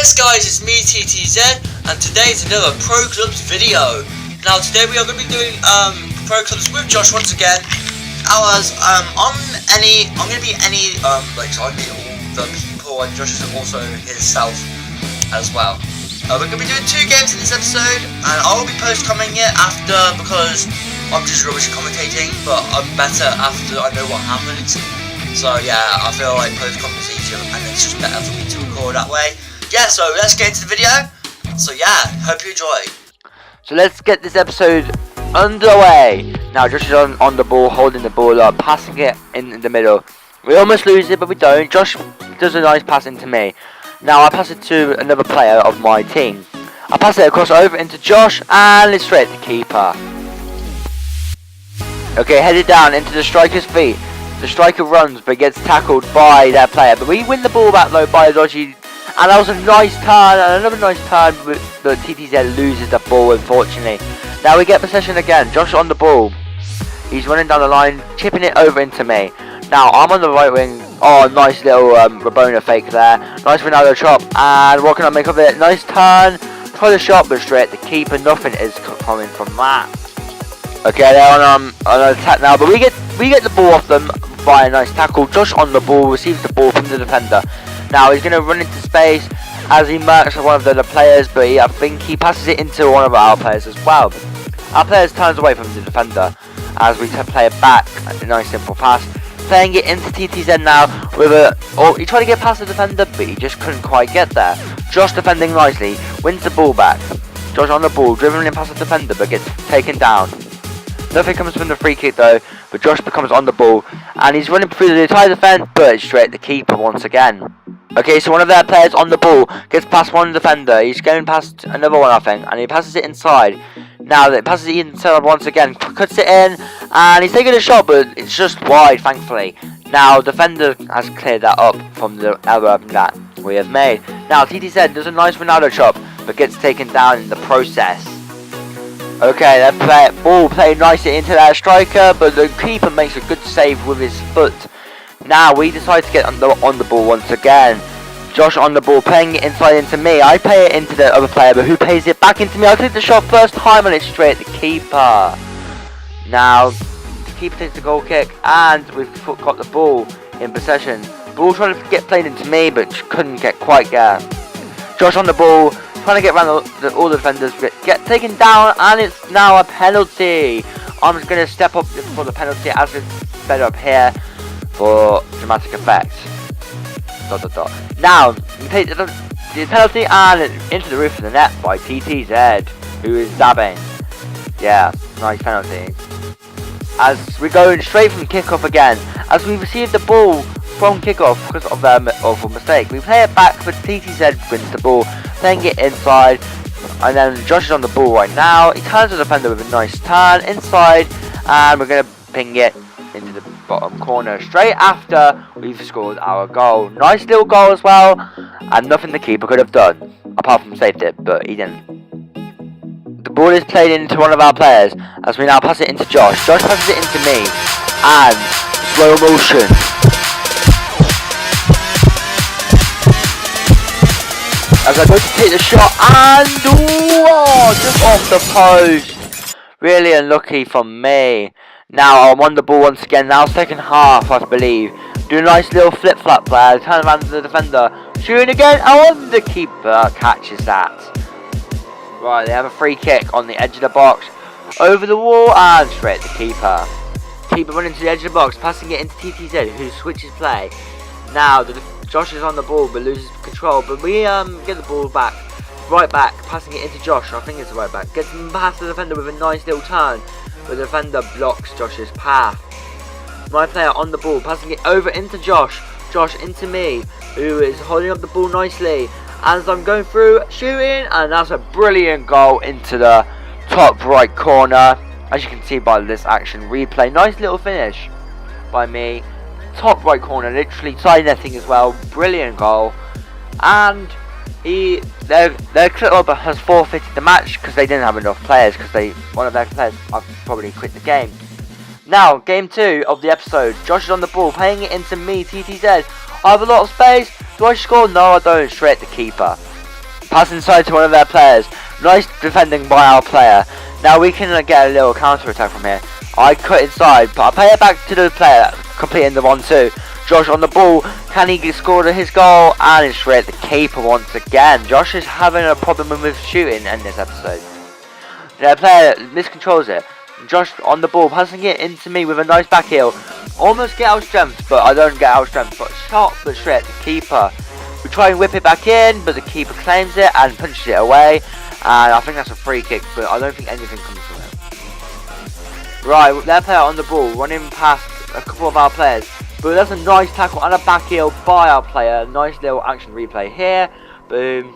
Yes guys, it's me TTZ, and today's another Pro Clubs video. Now today we are going to be doing Pro Clubs with Josh once again. I'm going to be so I meet all the people, and Josh is also himself as well. We're going to be doing 2 games in this episode, and I will be coming it after because I'm just rubbish at commentating, but I'm better after I know what happens. So yeah, I feel like post-comment is easier, and it's just better for me to record that way. Yeah, so let's get into the video. So yeah, hope you enjoy. So let's get this episode underway. Now Josh is on the ball, holding the ball up, passing it in the middle. We almost lose it, but we don't. Josh does a nice pass into me. Now I pass it to another player of my team. I pass it across over into Josh, and it's straight at the keeper. Okay, headed down into the striker's feet. The striker runs, but gets tackled by their player. But we win the ball back though by a dodgy. And that was a nice turn, and another nice turn, but TTZ loses the ball, unfortunately. Now we get possession again. Josh on the ball. He's running down the line, chipping it over into me. Now I'm on the right wing. Oh, nice little Rabona fake there. Nice Ronaldo chop, and what can I make of it? Nice turn. Try the shot, but straight at the keeper. Nothing is coming from that. Okay, they're on attack now, but we get the ball off them by a nice tackle. Josh on the ball, receives the ball from the defender. Now he's going to run into space as he marks one of the other players, but I think he passes it into one of our players as well. Our player turns away from the defender as we play it back. A nice simple pass. Playing it into TTZ now with he tried to get past the defender, but he just couldn't quite get there. Josh defending nicely, wins the ball back. Josh on the ball, dribbling past the defender, but gets taken down. Nothing comes from the free kick though, but Josh becomes on the ball, and he's running through the entire defence, but it's straight at the keeper once again. Okay, so one of their players on the ball gets past one defender. He's going past another one, I think, and he passes it inside. Now it passes it inside once again, cuts it in, and he's taking a shot, but it's just wide, thankfully. Now defender has cleared that up from the error that we have made. Now TTZ does a nice Ronaldo chop, but gets taken down in the process. Okay, their ball played nicely into their striker, but the keeper makes a good save with his foot. Now we decide to get on the ball once again. Josh on the ball, playing it inside into me. I play it into the other player, but who plays it back into me? I take the shot first time, and it's straight at the keeper. Now the keeper takes the goal kick, and we've got the ball in possession. Ball trying to get played into me, but couldn't quite get. Josh on the ball, trying to get around all the defenders, get taken down, and it's now a penalty. I'm just going to step up for the penalty as it's better up here for dramatic effect. ... Now, we take the penalty and into the roof of the net by TTZ, who is dabbing. Yeah, nice penalty. As we're going straight from kickoff again, as we receive the ball from kickoff because of their awful mistake. We play it back, but TTZ wins the ball, playing it inside, and then Josh is on the ball right now. He turns the defender with a nice turn inside, and we're going to ping it into the bottom corner straight after we've scored our goal. Nice little goal as well, and nothing the keeper could have done apart from saved it, but he didn't. The ball is played into one of our players as we now pass it into Josh. Josh passes it into me, and slow motion. As I go to take the shot, and just off the post. Really unlucky from me. Now I'm on the ball once again. Now second half, I believe. Do a nice little flip-flap there. Turn around to the defender. Shooting again. And the keeper catches that. Right, they have a free kick on the edge of the box. Over the wall and straight at the keeper. Keeper running to the edge of the box, passing it into TTZ, who switches play. Now Josh is on the ball but loses control. But we get the ball back. Right back, passing it into Josh. I think it's the right back. Gets past the defender with a nice little turn. The defender blocks Josh's path. My player on the ball, passing it over into Josh. Josh into me, who is holding up the ball nicely. As I'm going through, shooting, and that's a brilliant goal into the top right corner. As you can see by this action replay, nice little finish by me. Top right corner, literally side netting as well. Brilliant goal. And their club has forfeited the match because they didn't have enough players, because one of their players have probably quit the game. Now, game 2 of the episode. Josh is on the ball, playing it into me, TTZ. I have a lot of space. Do I score? No, I don't. Straight at the keeper. Pass inside to one of their players. Nice defending by our player. Now we can get a little counter attack from here. I cut inside, but I play it back to the player, completing the 1-2. Josh on the ball, can he score his goal? And it's straight at the keeper once again. Josh is having a problem with shooting in this episode. The player miscontrols it. Josh on the ball, passing it into me with a nice back heel. Almost get out strength, but I don't get out strength. But shot, but straight at the keeper. We try and whip it back in, but the keeper claims it and punches it away. And I think that's a free kick, but I don't think anything comes from it. Right, their player on the ball, running past a couple of our players. But that's a nice tackle and a back heel by our player. Nice little action replay here. Boom.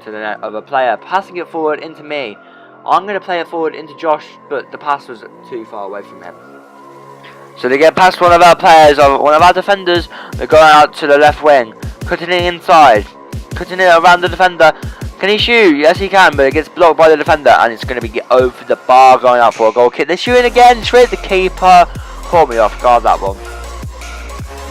To the other player. Passing it forward into me. I'm going to play it forward into Josh, but the pass was too far away from him. So they get past one of our players, one of our defenders. They're going out to the left wing. Cutting it inside. Cutting it around the defender. Can he shoot? Yes, he can, but it gets blocked by the defender. And it's going to be over the bar, going out for a goal kick. They're shooting again. Straight at the keeper. Caught me off guard, that one.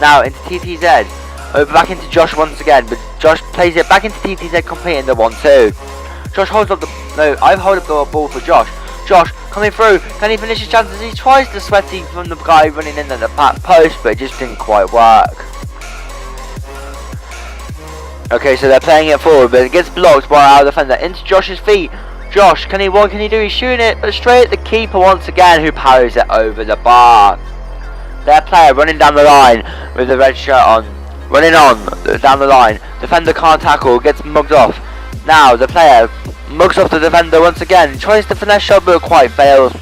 Now into TTZ. Over back into Josh once again. But Josh plays it back into TTZ, completing the 1-2. Josh holds up the... No, I hold up the ball for Josh. Josh coming through. Can he finish his chances? He tries the sweaty from the guy running in at the back post, but it just didn't quite work. Okay, so they're playing it forward, but it gets blocked by our defender into Josh's feet. Josh, what can he do? He's shooting it, but straight at the keeper once again, who parries it over the bar. Their player running down the line with the red shirt on. Running on down the line. Defender can't tackle, gets mugged off. Now the player mugs off the defender once again. Tries to finesse shot, but quite fails.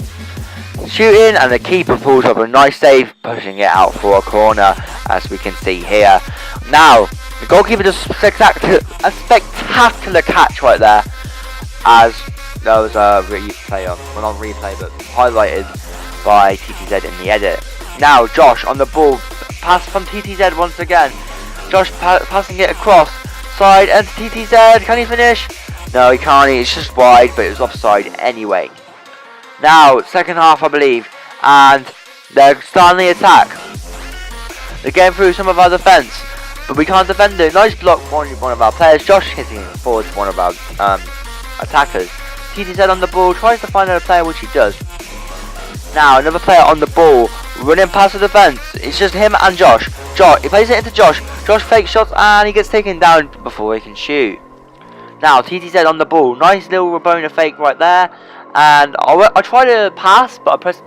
Shooting, and the keeper pulls up a nice save, pushing it out for a corner, as we can see here. Now the goalkeeper does a spectacular catch right there, as there was a replay on, well, not replay, but highlighted by TTZ in the edit. Now Josh on the ball, pass from TTZ once again. Josh passing it across, side and TTZ. Can he finish? No, he can't. It's just wide, but it was offside anyway. Now second half, I believe, and they're starting the attack. They're getting through some of our defence, but we can't defend it. Nice block from one of our players. Josh hitting it forward to one of our attackers. TTZ on the ball, tries to find another player, which he does. Now another player on the ball, running past the defence. It's just him and Josh. He plays it into Josh. Josh fakes shots and he gets taken down before he can shoot. Now TTZ on the ball. Nice little Rabona fake right there. And I tried to pass, but I pressed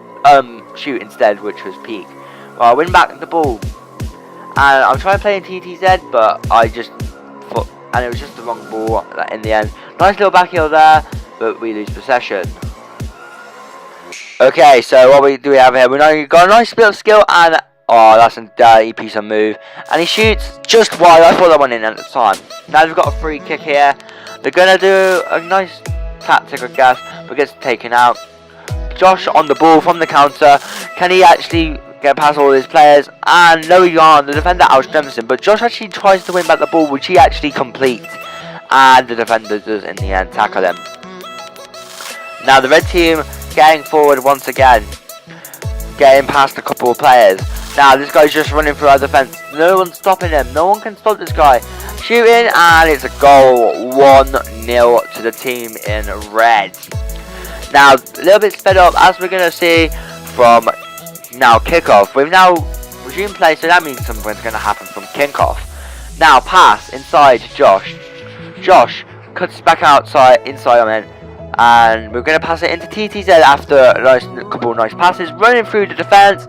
shoot instead, which was peak. Well, I win back the ball. And I'm trying to play in TTZ, but and it was just the wrong ball in the end. Nice little back heel there, but we lose possession. Okay, so what do we have here? We got a nice bit of skill, and oh, that's a dirty piece of move. And he shoots just wide. I thought that went in at the time. Now we've got a free kick here. They're gonna do a nice tactic, I guess, but gets taken out. Josh on the ball from the counter. Can he actually get past all his players? And no, he can't. The defender outstrengthens him, but Josh actually tries to win back the ball, which he actually completes. And the defender does in the end tackle him. Now the red team getting forward once again, getting past a couple of players. Now this guy's just running through our defence. No one's stopping him. No one can stop this guy. Shooting, and it's a goal. 1-0 to the team in red. Now a little bit sped up, as we're going to see from now kickoff. We've now resumed play, so that means something's going to happen from kickoff. Now pass inside to Josh. Josh cuts back inside, and we're going to pass it into TTZ after a couple of nice passes, running through the defence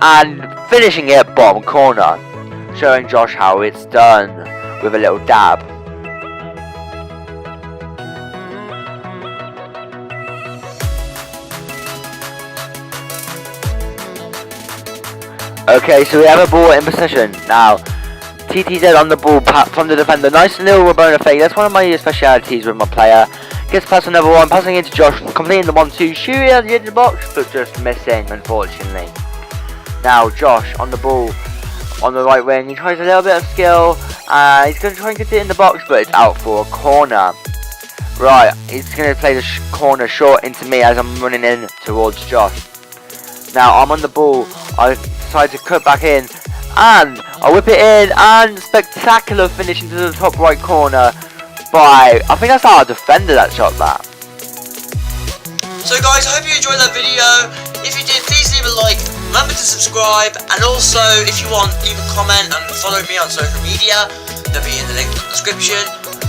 and finishing it bottom corner, showing Josh how it's done with a little dab. Okay, so we have a ball in possession now. TTZ on the ball from the defender. Nice little Rabona fake. That's one of my specialities with my player. Gets past another one, passing into Josh, completing the 1-2, shooting at the edge of the box, but just missing, unfortunately. Now Josh on the ball, on the right wing. He tries a little bit of skill, and he's going to try and get it in the box, but it's out for a corner. Right, he's going to play the corner short into me as I'm running in towards Josh. Now I'm on the ball. I decide to cut back in, and I whip it in, and spectacular finish into the top right corner. by, I think that's our defender that shot that. So guys, I hope you enjoyed that video. If you did, please leave a like, remember to subscribe, and also if you want, leave a comment and follow me on social media. They'll be in the link in the description.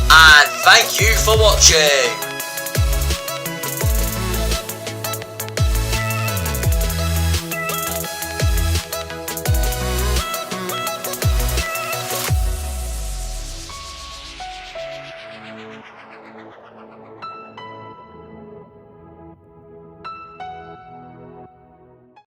And thank you for watching.